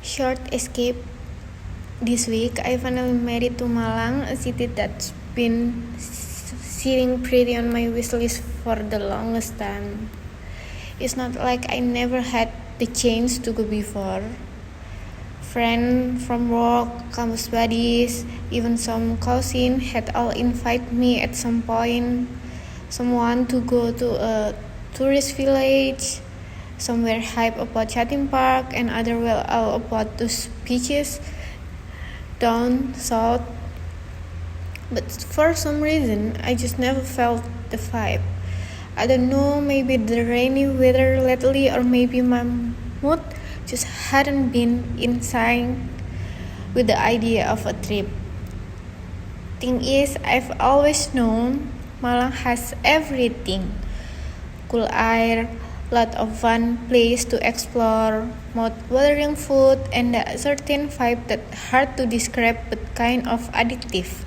Short escape. This week, I finally made it to Malang, a city that's been sitting pretty on my wish list for the longest time. It's not like I never had the chance to go before. Friends from work, campus buddies, even some cousins had all invited me at some point. Someone to go to a tourist village, somewhere hype about Jatim Park, and other well all about those beaches down south. But for some reason, I just never felt the vibe. I don't know, maybe the rainy weather lately, or maybe my mood just hadn't been in sync with the idea of a trip. Thing is, I've always known Malang has everything. Cool air, lot of fun place to explore, mouth-watering food, and a certain vibe that hard to describe but kind of addictive.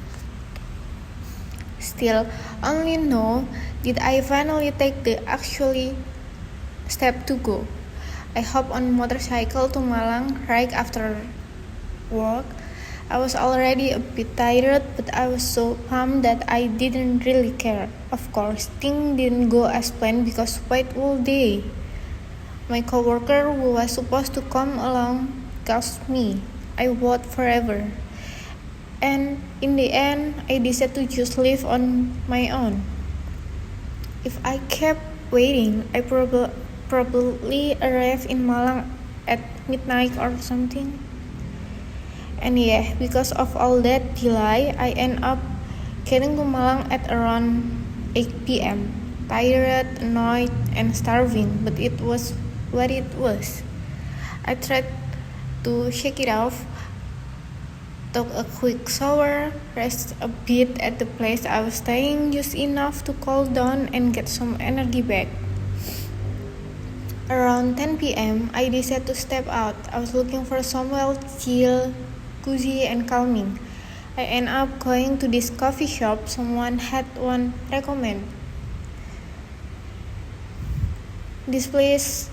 Still, only now did I finally take the actually step to go. I hopped on motorcycle to Malang right after work. I was already a bit tired, but I was so pumped that I didn't really care. Of course, things didn't go as planned because wait all day. My coworker who was supposed to come along gasped me. I waited forever. And in the end, I decided to just leave on my own. If I kept waiting, I probably arrive in Malang at midnight or something. And yeah, because of all that delay, I end up getting to Malang at around 8 p.m. Tired, annoyed, and starving, but it was what it was. I tried to shake it off, took a quick shower, rest a bit at the place I was staying, just enough to cool down and get some energy back. Around 10 p.m., I decided to step out. I was looking for somewhere chill, cozy, and calming. I ended up going to this coffee shop someone had one recommend. This place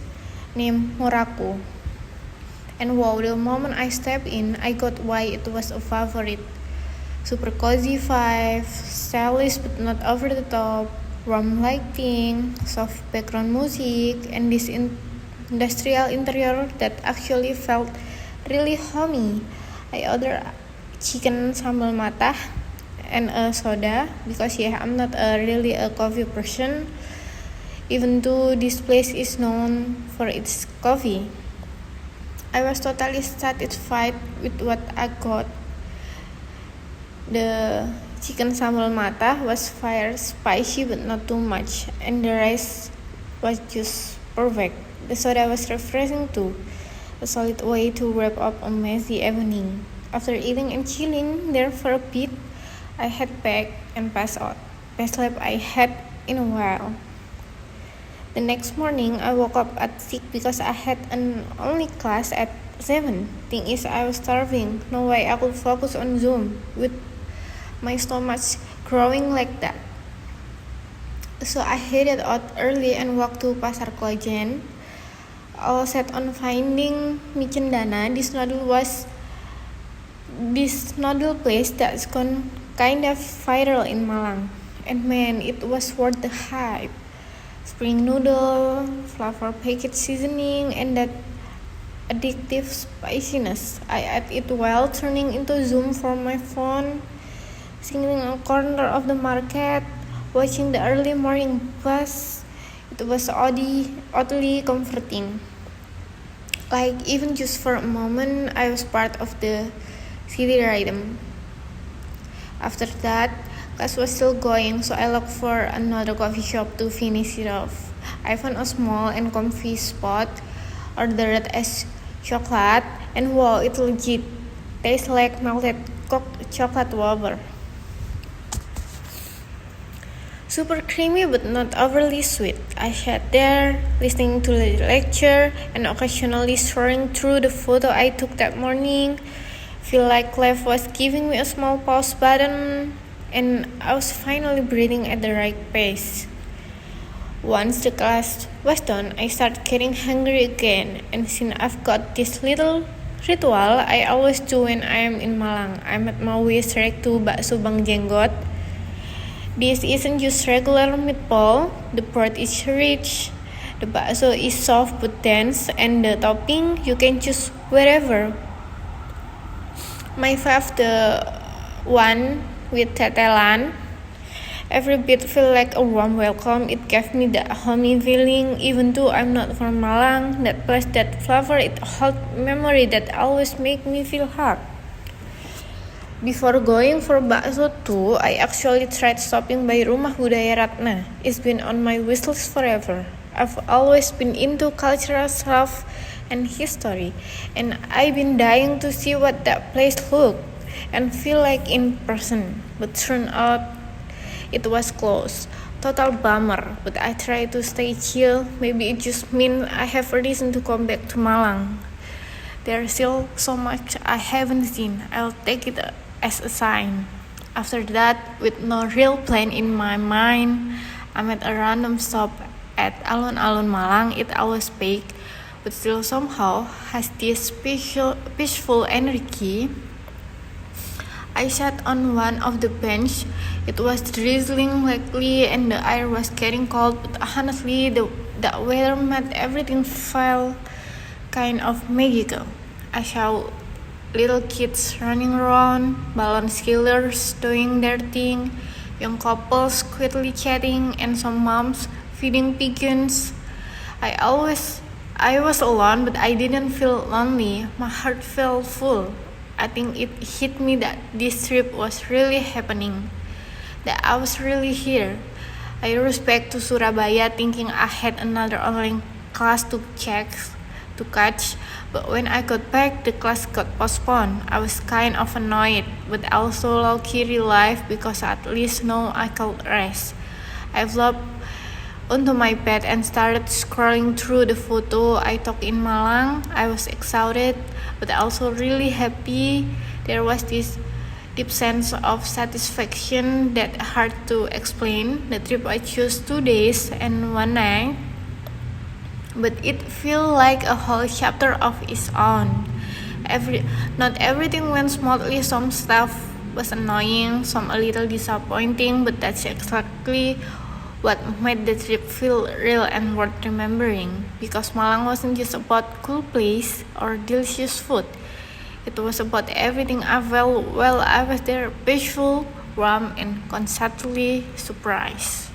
named Moraku. And wow, the moment I stepped in, I got why it was a favorite. Super cozy vibe, stylish but not over the top, warm lighting, soft background music, and this industrial interior that actually felt really homey. I ordered chicken sambal matah and a soda because I'm not really a coffee person, even though this place is known for its coffee. I was totally satisfied with what I got. The chicken sambal matah was fire spicy but not too much, and the rice was just perfect. The soda was refreshing too, a solid way to wrap up a messy evening. After eating and chilling there for a bit, I head back and passed out. Best sleep I had in a while. The next morning, I woke up at 6 because I had an only class at 7. Thing is, I was starving. No way I could focus on Zoom with my stomach growing like that. So I headed out early and walked to Pasar Klajen. All set on finding mie cendana. This noodle place that's gone kind of viral in Malang. And man, it was worth the hype. Spring noodle, flavor packet seasoning, and that addictive spiciness. I ate it while turning into Zoom from my phone, sitting in a corner of the market, watching the early morning buzz. It was oddly comforting. Like even just for a moment, I was part of the city rhythm. After that, class was still going, so I looked for another coffee shop to finish it off. I found a small and comfy spot, ordered as chocolate, and wow, it legit tastes like melted chocolate wafer. Super creamy but not overly sweet. I sat there, listening to the lecture, and occasionally scrolling through the photo I took that morning. Feel like life was giving me a small pause button, and I was finally breathing at the right pace. Once the class was done, I started getting hungry again, and since I've got this little ritual I always do when I am in Malang. I'm at Maui straight to bakso Bang Jenggot. This isn't just regular meatball. The broth is rich, the bakso is soft but dense, and the topping you can choose wherever. My fave, the one with tetelan. Every bit felt like a warm welcome. It gave me that homey feeling, even though I'm not from Malang. That place, that flavor, it holds memory that always make me feel hard. Before going for bakso too, I actually tried stopping by Rumah Budaya Ratna. It's been on my wishlist forever. I've always been into cultural stuff and history, and I've been dying to see what that place looked and feel like in person. But turned out it was closed. Total bummer, but I try to stay chill. Maybe it just means I have a reason to come back to Malang. There's still so much I haven't seen. I'll take it as a sign. After that, with no real plan in my mind, I'm at a random stop at Alun-Alun Malang. It always big, but still somehow has this peaceful energy. I sat on one of the bench. It was drizzling lightly and the air was getting cold, but honestly, the weather made everything feel kind of magical. I saw little kids running around, balloon killers doing their thing, young couples quietly chatting, and some moms feeding pigeons. I was alone, but I didn't feel lonely. My heart felt full. I think it hit me that this trip was really happening, that I was really here. I rushed back to Surabaya thinking I had another online class to catch, but when I got back, the class got postponed. I was kind of annoyed, but also low-key relieved because at least now I could rest. I flopped onto my bed and started scrolling through the photo I took in Malang. I was excited, but also really happy. There was this deep sense of satisfaction that hard to explain. The trip I chose 2 days and 1 night, but it felt like a whole chapter of its own. Not everything went smoothly. Some stuff was annoying, some a little disappointing, but that's exactly what made the trip feel real and worth remembering. Because Malang wasn't just about cool place or delicious food. It was about everything I felt while I was there: peaceful, warm, and constantly surprised.